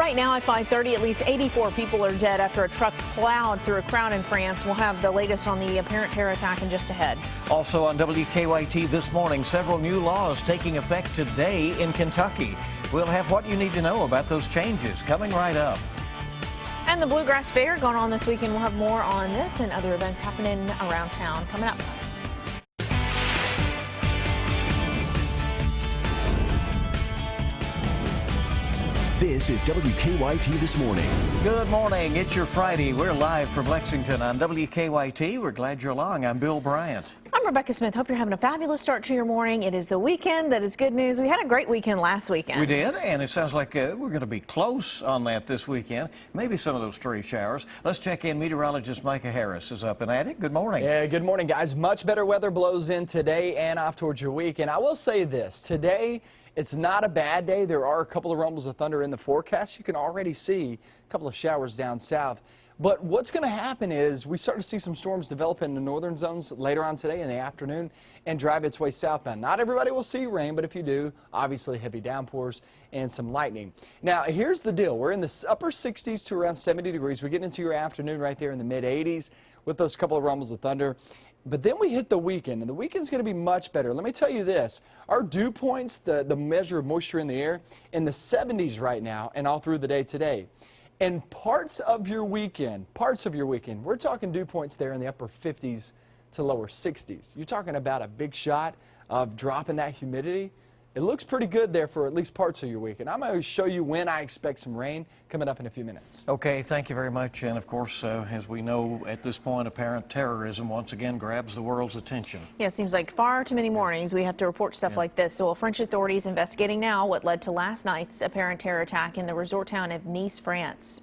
Right now at 5:30, at least 84 people are dead after a truck plowed through a crowd in France. We'll have the latest on the apparent terror attack in just ahead. Also on WKYT this morning, several new laws taking effect today in Kentucky. We'll have what you need to know about those changes coming right up. And the Bluegrass Fair going on this weekend. We'll have more on this and other events happening around town coming up. This is WKYT This Morning. Good morning. It's your Friday. We're live from Lexington on WKYT. We're glad you're along. I'm Bill Bryant. I'm Rebecca Smith. Hope you're having a fabulous start to your morning. It is the weekend. That is good news. We had a great weekend last weekend. We did, and it sounds like we're going to be close on that this weekend. Maybe some of those stray showers. Let's check in. Meteorologist Micah Harris is up and at it. Good morning. Yeah, good morning, guys. Much better weather blows in today and off towards your weekend. I will say this. Today, it's not a bad day. There are a couple of rumbles of thunder in the forecast. You can already see a couple of showers down south. But what's going to happen is we start to see some storms develop in the northern zones later on today in the afternoon and drive its way southbound. Not everybody will see rain, but if you do, obviously heavy downpours and some lightning. Now, here's the deal. We're in the upper 60s to around 70 degrees. We get into your afternoon right there in the mid 80s with those couple of rumbles of thunder. But then we hit the weekend, and the weekend's going to be much better. Let me tell you this. Our dew points, the measure of moisture in the air, in the 70s right now and all through the day today. And parts of your weekend, we're talking dew points there in the upper 50s to lower 60s. You're talking about a big shot of dropping that humidity. It looks pretty good there for at least parts of your weekend. I'm going to show you when I expect some rain coming up in a few minutes. Okay, thank you very much. And of course, as we know at this point, apparent terrorism once again grabs the world's attention. Yeah, it seems like far too many mornings we have to report stuff like this. So French authorities investigating now what led to last night's apparent terror attack in the resort town of Nice, France.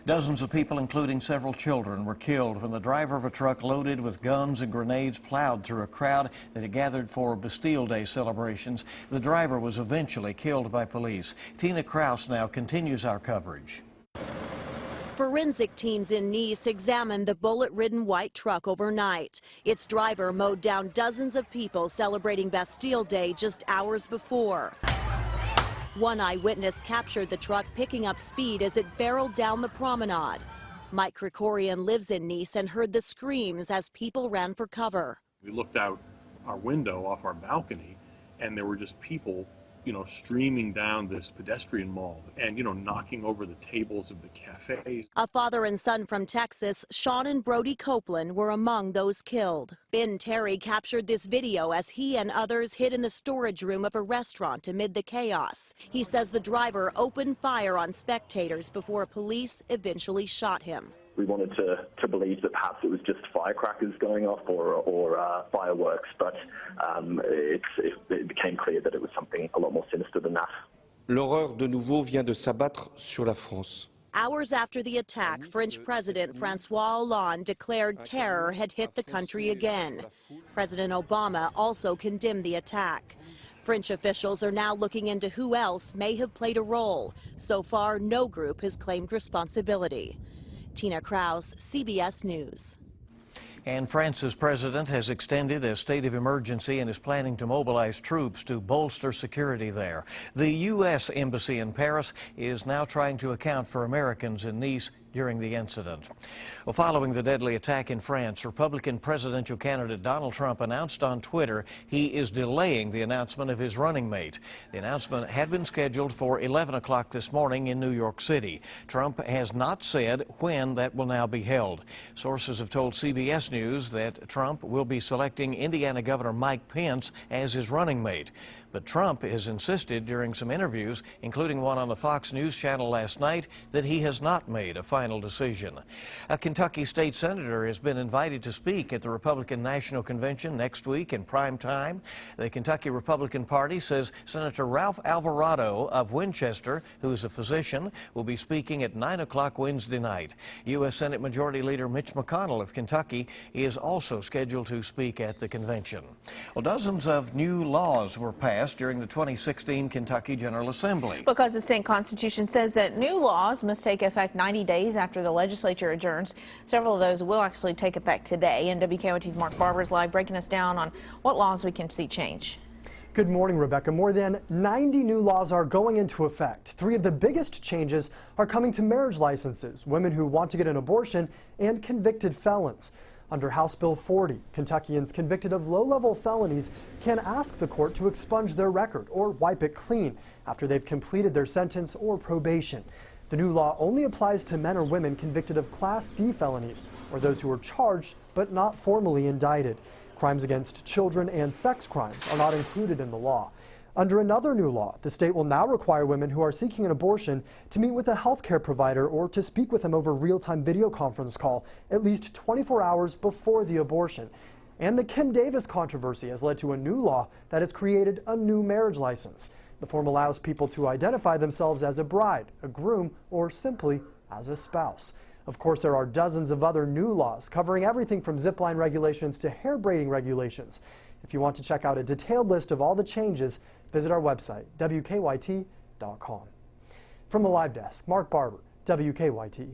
Dozens of people, including several children, were killed when the driver of a truck loaded with guns and grenades plowed through a crowd that had gathered for Bastille Day celebrations. The driver was eventually killed by police. Tina Kraus now continues our coverage. Forensic teams in Nice examined the bullet-ridden white truck overnight. Its driver mowed down dozens of people celebrating Bastille Day just hours before. One eyewitness captured the truck picking up speed as it barreled down the promenade. Mike Krikorian lives in Nice and heard the screams as people ran for cover. We looked out our window off our balcony and there were just people, streaming down this pedestrian mall and, knocking over the tables of the cafes. A father and son from Texas, Sean and Brody Copeland, were among those killed. Ben Terry captured this video as he and others hid in the storage room of a restaurant amid the chaos. He says the driver opened fire on spectators before police eventually shot him. We wanted to believe that perhaps it was just firecrackers going off or fireworks, but it became clear that it was something a lot more sinister than that. L'horreur de nouveau vient de s'abattre sur la France. Hours after the attack, French President François Hollande declared terror had hit the country again. President Obama also condemned the attack. French officials are now looking into who else may have played a role. So far, no group has claimed responsibility. Tina Kraus, CBS News. And France's president has extended a state of emergency and is planning to mobilize troops to bolster security there. The U.S. Embassy in Paris is now trying to account for Americans in Nice during the incident. Well, following the deadly attack in France, Republican presidential candidate Donald Trump announced on Twitter he is delaying the announcement of his running mate. The announcement had been scheduled for 11 o'clock this morning in New York City. Trump has not said when that will now be held. Sources have told CBS News that Trump will be selecting Indiana Governor Mike Pence as his running mate. But Trump has insisted during some interviews, including one on the Fox News channel last night, that he has not made a final decision. A Kentucky state senator has been invited to speak at the Republican National Convention next week in prime time. The Kentucky Republican Party says Senator Ralph Alvarado of Winchester, who is a physician, will be speaking at 9 o'clock Wednesday night. U.S. Senate Majority Leader Mitch McConnell of Kentucky is also scheduled to speak at the convention. Well, dozens of new laws were passed during the 2016 Kentucky General Assembly. Because the state constitution says that new laws must take effect 90 days after the legislature adjourns. Several of those will actually take effect today. And WKYT's Mark Barber is live breaking us down on what laws we can see change. Good morning, Rebecca. More than 90 new laws are going into effect. 3 of the biggest changes are coming to marriage licenses, women who want to get an abortion, and convicted felons. Under House Bill 40, Kentuckians convicted of low-level felonies can ask the court to expunge their record or wipe it clean after they've completed their sentence or probation. The new law only applies to men or women convicted of Class D felonies, or those who are charged but not formally indicted. Crimes against children and sex crimes are not included in the law. Under another new law, the state will now require women who are seeking an abortion to meet with a health care provider or to speak with them over real-time video conference call at least 24 hours before the abortion. And the Kim Davis controversy has led to a new law that has created a new marriage license. The form allows people to identify themselves as a bride, a groom, or simply as a spouse. Of course, there are dozens of other new laws covering everything from zipline regulations to hair braiding regulations. If you want to check out a detailed list of all the changes, visit our website, WKYT.com. From the live desk, Mark Barber, WKYT.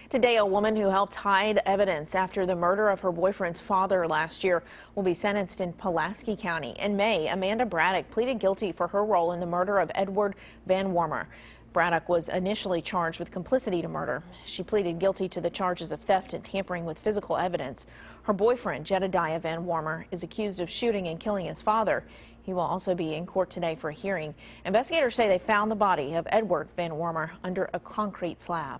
Today, a woman who helped hide evidence after the murder of her boyfriend's father last year will be sentenced in Pulaski County. In May, Amanda Braddock pleaded guilty for her role in the murder of Edward Van Wormer. Braddock was initially charged with complicity to murder. She pleaded guilty to the charges of theft and tampering with physical evidence. Her boyfriend, Jedediah Van Wormer, is accused of shooting and killing his father. He will also be in court today for a hearing. Investigators say they found the body of Edward Van Wormer under a concrete slab.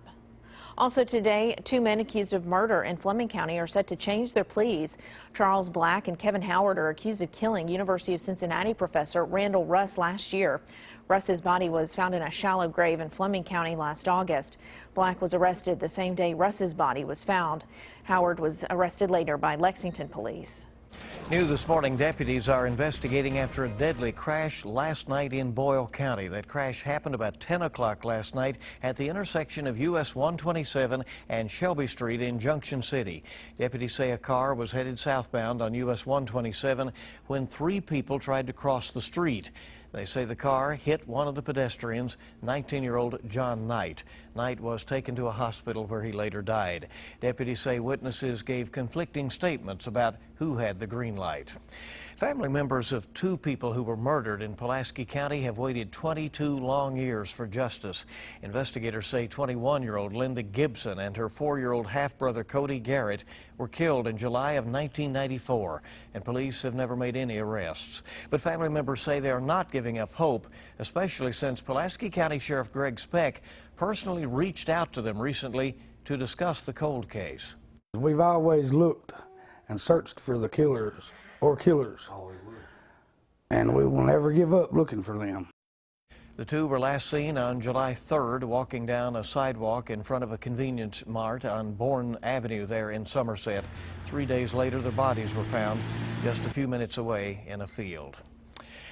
Also today, 2 men accused of murder in Fleming County are set to change their pleas. Charles Black and Kevin Howard are accused of killing University of Cincinnati professor Randall Russ last year. Russ's body was found in a shallow grave in Fleming County last August. Black was arrested the same day Russ's body was found. Howard was arrested later by Lexington police. New this morning, deputies are investigating after a deadly crash last night in Boyle County. That crash happened about 10 o'clock last night at the intersection of US 127 and Shelby Street in Junction City. Deputies say a car was headed southbound on US 127 when 3 people tried to cross the street. They say the car hit one of the pedestrians, 19-year-old John Knight. Knight was taken to a hospital where he later died. Deputies say witnesses gave conflicting statements about who had the green light. Family members of 2 people who were murdered in Pulaski County have waited 22 long years for justice. Investigators say 21-year-old Linda Gibson and her 4-year-old half-brother Cody Garrett were killed in July of 1994, and police have never made any arrests. But family members say they are not giving up hope, especially since Pulaski County Sheriff Greg Speck personally reached out to them recently to discuss the cold case. We've always looked and searched for the killers or killers, and we will never give up looking for them. The 2 were last seen on July 3rd walking down a sidewalk in front of a convenience mart on Bourne Avenue there in Somerset. 3 days later, their bodies were found just a few minutes away in a field.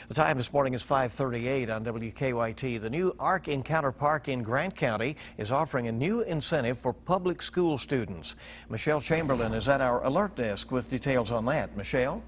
The time this morning is 5:38 on WKYT. The new Ark Encounter Park in Grant County is offering a new incentive for public school students. Michelle Chamberlain is at our alert desk with details on that. Michelle?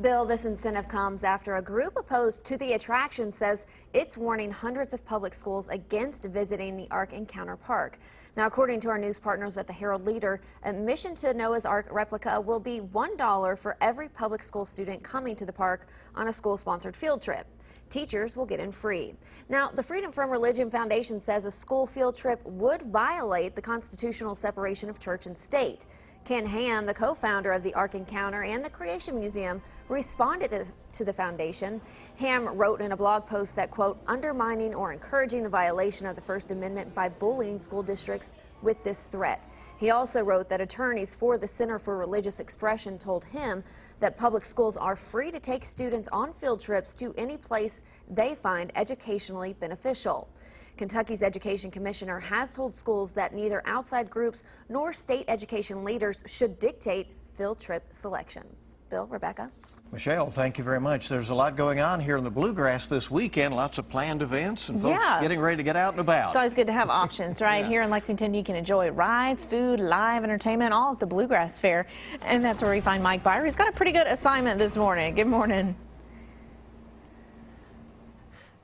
Bill, this incentive comes after a group opposed to the attraction says it's warning hundreds of public schools against visiting the Ark Encounter Park. Now, according to our news partners at the Herald Leader, admission to Noah's Ark replica will be $1 for every public school student coming to the park on a school-sponsored field trip. Teachers will get in free. Now, the Freedom from Religion Foundation says a school field trip would violate the constitutional separation of church and state. Ken Ham, the co-founder of the Ark Encounter and the Creation Museum, responded to the foundation. Ham wrote in a blog post that, quote, undermining or encouraging the violation of the First Amendment by bullying school districts with this threat. He also wrote that attorneys for the Center for Religious Expression told him that public schools are free to take students on field trips to any place they find educationally beneficial. Kentucky's education commissioner has told schools that neither outside groups nor state education leaders should dictate field trip selections. Bill, Rebecca. Michelle, thank you very much. There's a lot going on here in the Bluegrass this weekend. Lots of planned events and folks getting ready to get out and about. It's always good to have options, right? Here in Lexington, you can enjoy rides, food, live entertainment, all at the Bluegrass Fair. And that's where we find Mike Byer. He's got a pretty good assignment this morning. Good morning.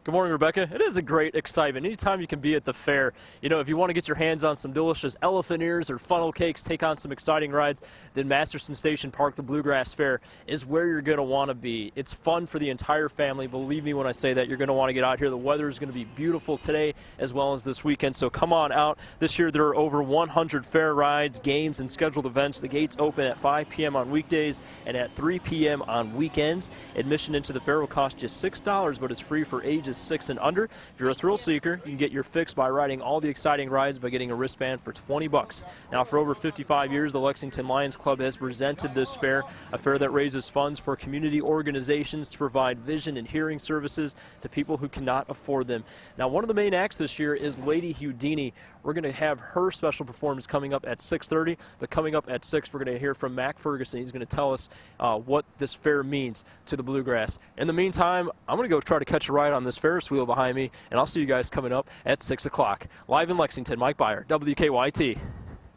Good morning, Rebecca. It is a great excitement. Anytime you can be at the fair, you know, if you want to get your hands on some delicious elephant ears or funnel cakes, take on some exciting rides, then Masterson Station Park, the Bluegrass Fair, is where you're going to want to be. It's fun for the entire family. Believe me when I say that. You're going to want to get out here. The weather is going to be beautiful today as well as this weekend, so come on out. This year there are over 100 fair rides, games, and scheduled events. The gates open at 5 p.m. on weekdays and at 3 p.m. on weekends. Admission into the fair will cost just $6, but it's free for ages 6 and under. If you're a thrill seeker, you can get your fix by riding all the exciting rides by getting a wristband for $20. Now, for over 55 years, the Lexington Lions Club has presented this fair, a fair that raises funds for community organizations to provide vision and hearing services to people who cannot afford them. Now, one of the main acts this year is Lady Houdini. We're going to have her special performance coming up at 6:30, but coming up at 6, we're going to hear from Mac Ferguson. He's going to tell us what this fair means to the Bluegrass. In the meantime, I'm going to go try to catch a ride on this Ferris wheel behind me, and I'll see you guys coming up at 6 o'clock. Live in Lexington, Mike Byer, WKYT.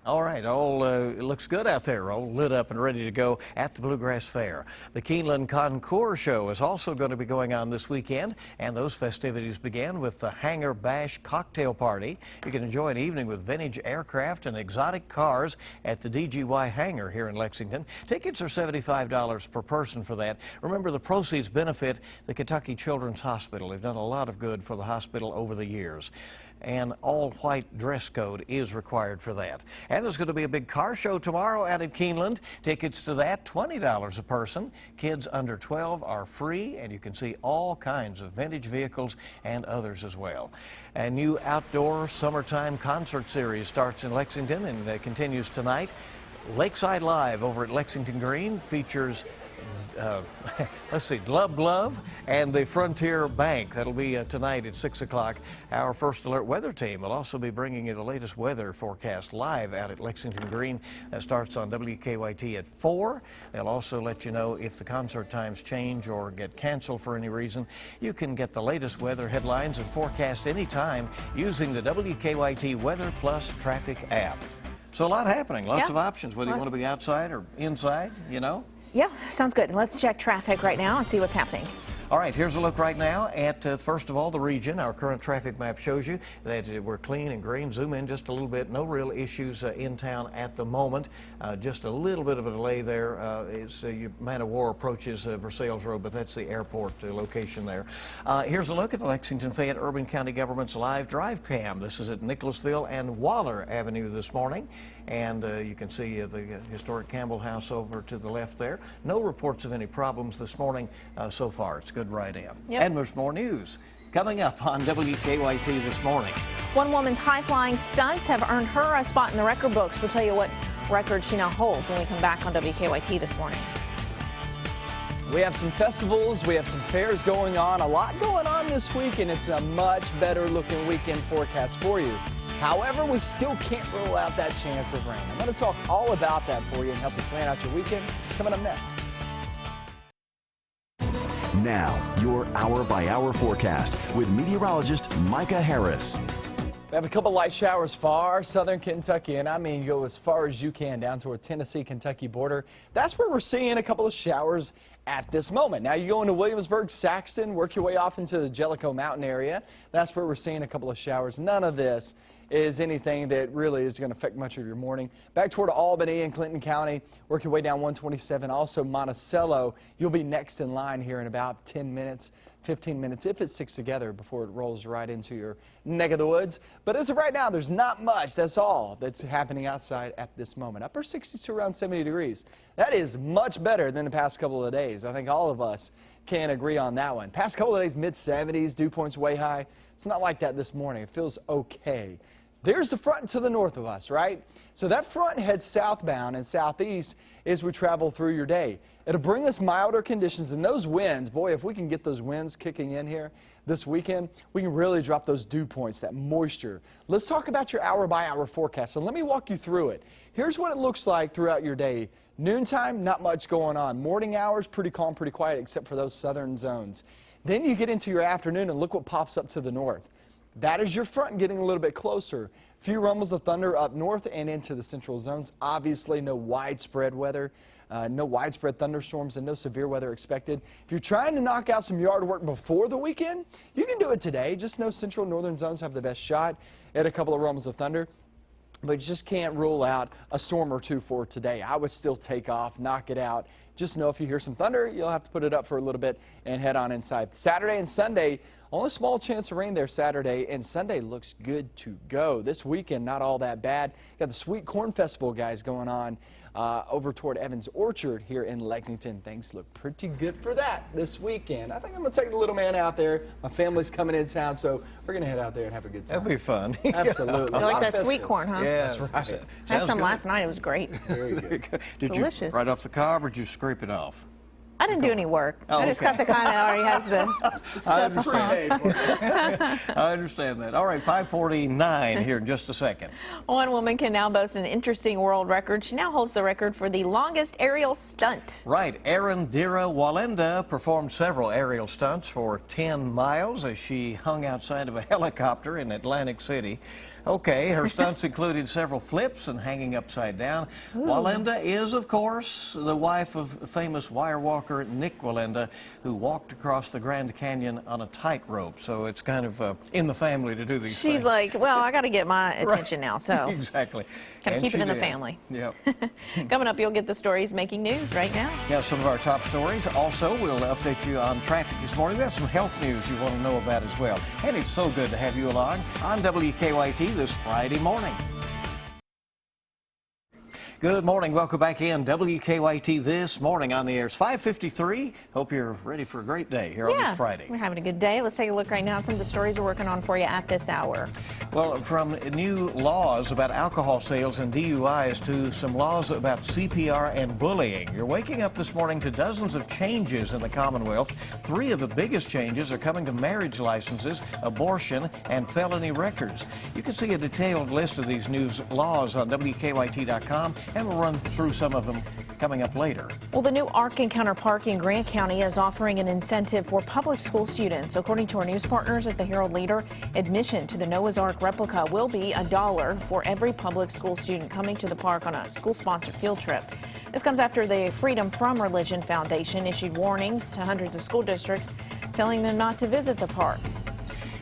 All right, it looks good out there, all lit up and ready to go at the Bluegrass Fair. The Keeneland Concours Show is also going to be going on this weekend, and those festivities began with the Hangar Bash Cocktail Party. You can enjoy an evening with vintage aircraft and exotic cars at the DGY Hangar here in Lexington. Tickets are $75 per person for that. Remember, the proceeds benefit the Kentucky Children's Hospital. They've done a lot of good for the hospital over the years. An all-white dress code is required for that. And there's going to be a big car show tomorrow out at Keeneland. Tickets to that, $20 a person. Kids under 12 are free, and you can see all kinds of vintage vehicles and others as well. A new outdoor summertime concert series starts in Lexington and continues tonight. Lakeside Live over at Lexington Green features let's see, Glove and the Frontier Bank. That'll be tonight at 6 o'clock. Our First Alert weather team will also be bringing you the latest weather forecast live out at Lexington Green. That starts on WKYT at 4. They'll also let you know if the concert times change or get canceled for any reason. You can get the latest weather headlines and forecast anytime using the WKYT Weather Plus Traffic app. So a lot happening, lots of options, whether you want to be outside or inside, you know. Yeah, sounds good. Let's check traffic right now and see what's happening. All right, here's a look right now at, first of all, the region. Our current traffic map shows you that we're clean and green. Zoom in just a little bit. No real issues in town at the moment. Just a little bit of a delay there. It's Man of War approaches Versailles Road, but that's the airport location there. Here's a look at the Lexington-Fayette Urban County Government's live drive cam. This is at Nicholasville and Waller Avenue this morning. And you can see the historic Campbell House over to the left there. No reports of any problems this morning so far. It's good right in. Yep. And there's more news coming up on WKYT this morning. One woman's high-flying stunts have earned her a spot in the record books. We'll tell you what record she now holds when we come back on WKYT this morning. We have some festivals, we have some fairs going on, a lot going on this week, and it's a much better looking weekend forecast for you. However, we still can't rule out that chance of rain. I'm going to talk all about that for you and help you plan out your weekend coming up next. Now, your hour-by-hour forecast with meteorologist Micah Harris. We have a couple light showers far southern Kentucky, and I mean go as far as you can down toward Tennessee-Kentucky border. That's where we're seeing a couple of showers at this moment. Now you go into Williamsburg, Saxton, work your way off into the Jellicoe Mountain area. That's where we're seeing a couple of showers. None of this is anything that really is going to affect much of your morning. Back toward Albany and Clinton County, work your way down 127. Also Monticello, you'll be next in line here in about 10 minutes. 15 minutes if it sticks together before it rolls right into your neck of the woods. But as of right now, there's not much. That's all that's happening outside at this moment. Upper 60s to around 70 degrees. That is much better than the past couple of days. I think all of us can agree on that one. Past couple of days, mid-70s, dew points way high. It's not like that this morning. It feels okay. There's the front to the north of us, right? So that front heads southbound and southeast as we travel through your day. It'll bring us milder conditions, and those winds, boy, if we can get those winds kicking in here this weekend, we can really drop those dew points, that moisture. Let's talk about your hour-by-hour forecast, and let me walk you through it. Here's what it looks like throughout your day. Noontime, not much going on. Morning hours, pretty calm, pretty quiet, except for those southern zones. Then you get into your afternoon, and look what pops up to the north. That is your front getting a little bit closer. Few rumbles of thunder up north and into the central zones. Obviously, no widespread weather, no widespread thunderstorms, and no severe weather expected. If you're trying to knock out some yard work before the weekend, you can do it today. Just know central and northern zones have the best shot at a couple of rumbles of thunder. But you just can't rule out a storm or two for today. I would still take off, knock it out. Just know if you hear some thunder, you'll have to put it up for a little bit and head on inside. Saturday and Sunday, only a small chance of rain there Saturday, and Sunday looks good to go. This weekend, not all that bad. Got the Sweet Corn Festival, guys, going on over toward Evans Orchard here in Lexington. Things look pretty good for that this weekend. I think I'm going to take the little man out there. My family's coming in town, so we're going to head out there and have a good time. That'd be fun. Absolutely. You like that sweet corn, huh? Yeah, that's right. I had some last night. It was great. Very good. Did Delicious. you right off the cob, or did you scrape it off? I didn't do any work. Oh, I just okay. got the kind that already has the I stuff on. understand. I understand that. All right, 5:49 here in just a second. One woman can now boast an interesting world record. She now holds the record for the longest aerial stunt. Right, Arundira Walenda performed several aerial stunts for 10 miles as she hung outside of a helicopter in Atlantic City. Okay, her stunts included several flips and hanging upside down. Ooh. Walenda is, of course, the wife of famous wire walker Nick Walenda, who walked across the Grand Canyon on a tightrope. So it's kind of in the family to do these things. She's like, well, I got to get my attention now, so Exactly. kind of And keep it she in the did. family. Yep. Coming up, you'll get the stories making news right now. Now, some of our top stories. Also, we'll update you on traffic this morning. We have some health news you want to know about as well. And it's so good to have you along on WKYT this Friday morning. Good morning. Welcome back in. WKYT this morning on the air. It's 5:53. Hope you're ready for a great day here on this Friday. We're having a good day. Let's take a look right now at some of the stories we're working on for you at this hour. Well, from new laws about alcohol sales and DUIs to some laws about CPR and bullying. You're waking up this morning to dozens of changes in the Commonwealth. 3 of the biggest changes are coming to marriage licenses, abortion, and felony records. You can see a detailed list of these new laws on WKYT.com, and we'll run through some of them coming up later. Well, the new Ark Encounter Park in Grant County is offering an incentive for public school students. According to our news partners at the Herald Leader, admission to the Noah's Ark replica will be $1 for every public school student coming to the park on a school-sponsored field trip. This comes after the Freedom From Religion Foundation issued warnings to hundreds of school districts, telling them not to visit the park.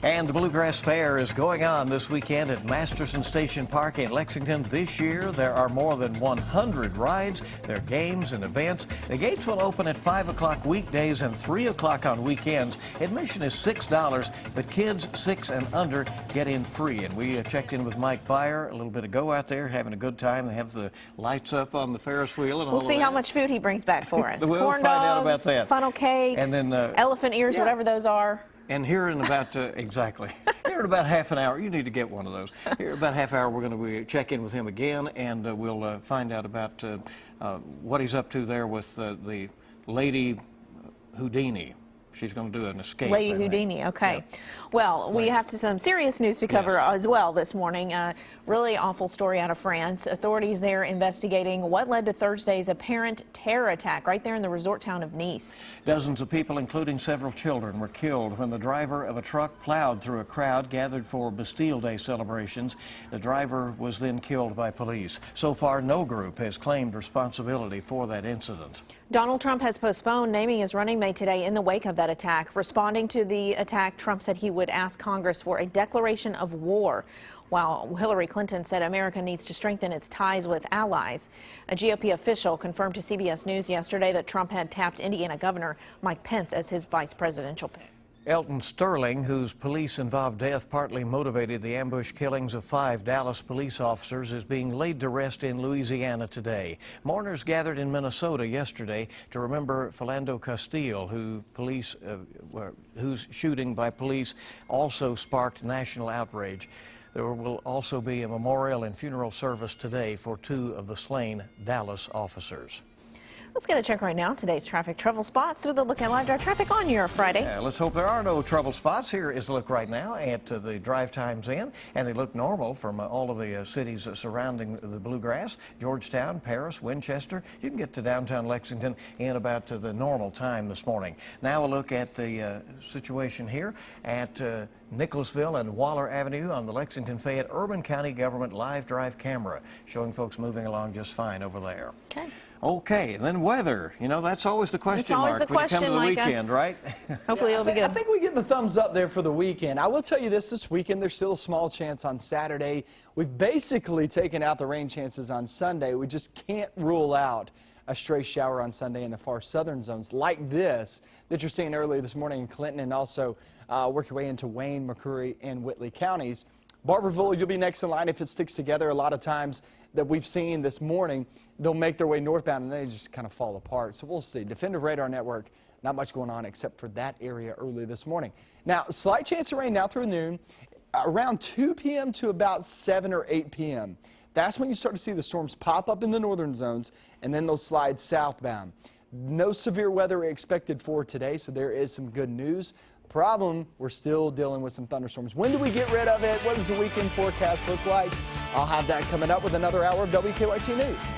And the Bluegrass Fair is going on this weekend at Masterson Station Park in Lexington. This year, there are more than 100 rides. There are games and events. The gates will open at 5 o'clock weekdays and 3 o'clock on weekends. Admission is $6, but kids 6 and under get in free. And we checked in with Mike Byer a little bit ago out there, having a good time. They have the lights up on the Ferris wheel and all We'll see of how that. much food he brings back for us. We'll Corn find out dogs, about that. funnel cakes, And then, elephant ears, whatever those are. And here in about, exactly, here in about half an hour, you need to get one of those. Here in about half hour, we're going to check in with him again, and we'll find out about what he's up to there with the Lady Houdini. She's going to do an escape. Lady I think. Houdini, okay. Yeah. Well, we have some serious news to cover Yes. as well this morning. Really awful story out of France. Authorities there investigating what led to Thursday's apparent terror attack right there in the resort town of Nice. Dozens of people, including several children, were killed when the driver of a truck plowed through a crowd gathered for Bastille Day celebrations. The driver was then killed by police. So far, no group has claimed responsibility for that incident. Donald Trump has postponed naming his running mate today in the wake of that attack. Responding to the attack, Trump said he would ask Congress for a declaration of war, while Hillary Clinton said America needs to strengthen its ties with allies. A GOP official confirmed to CBS News yesterday that Trump had tapped Indiana Governor Mike Pence as his vice presidential pick. Elton Sterling, whose police-involved death partly motivated the ambush killings of 5 Dallas police officers, is being laid to rest in Louisiana today. Mourners gathered in Minnesota yesterday to remember Philando Castile, whose shooting by police also sparked national outrage. There will also be a memorial and funeral service today for 2 of the slain Dallas officers. Let's get a check right now. Today's traffic trouble spots with a look at live drive traffic on your Friday. Yeah, let's hope there are no trouble spots. Here is a look right now at the drive times in, and they look normal from all of the cities surrounding the Bluegrass. Georgetown, Paris, Winchester. You can get to downtown Lexington in about the normal time this morning. Now a look at the situation here at Nicholasville and Waller Avenue on the Lexington-Fayette Urban County Government Live Drive camera, showing folks moving along just fine over there. Okay. Okay, and then weather. You know, that's always the question always mark the when you come to the question, Micah. weekend, right? Hopefully it'll be good. I think we get the thumbs up there for the weekend. I will tell you this weekend, there's still a small chance on Saturday. We've basically taken out the rain chances on Sunday. We just can't rule out a stray shower on Sunday in the far southern zones like this that you're seeing early this morning in Clinton, and also work your way into Wayne, McCreary, and Whitley counties. Barberville, you'll be next in line if it sticks together. A lot of times that we've seen this morning, they'll make their way northbound and they just kind of fall apart. So we'll see. Defender Radar Network, not much going on except for that area early this morning. Now, slight chance of rain now through noon, around 2 p.m. to about 7 or 8 p.m. That's when you start to see the storms pop up in the northern zones, and then they'll slide southbound. No severe weather expected for today, so there is some good news. Problem, we're still dealing with some thunderstorms. When do we get rid of it? What does the weekend forecast look like? I'll have that coming up with another hour of WKYT News.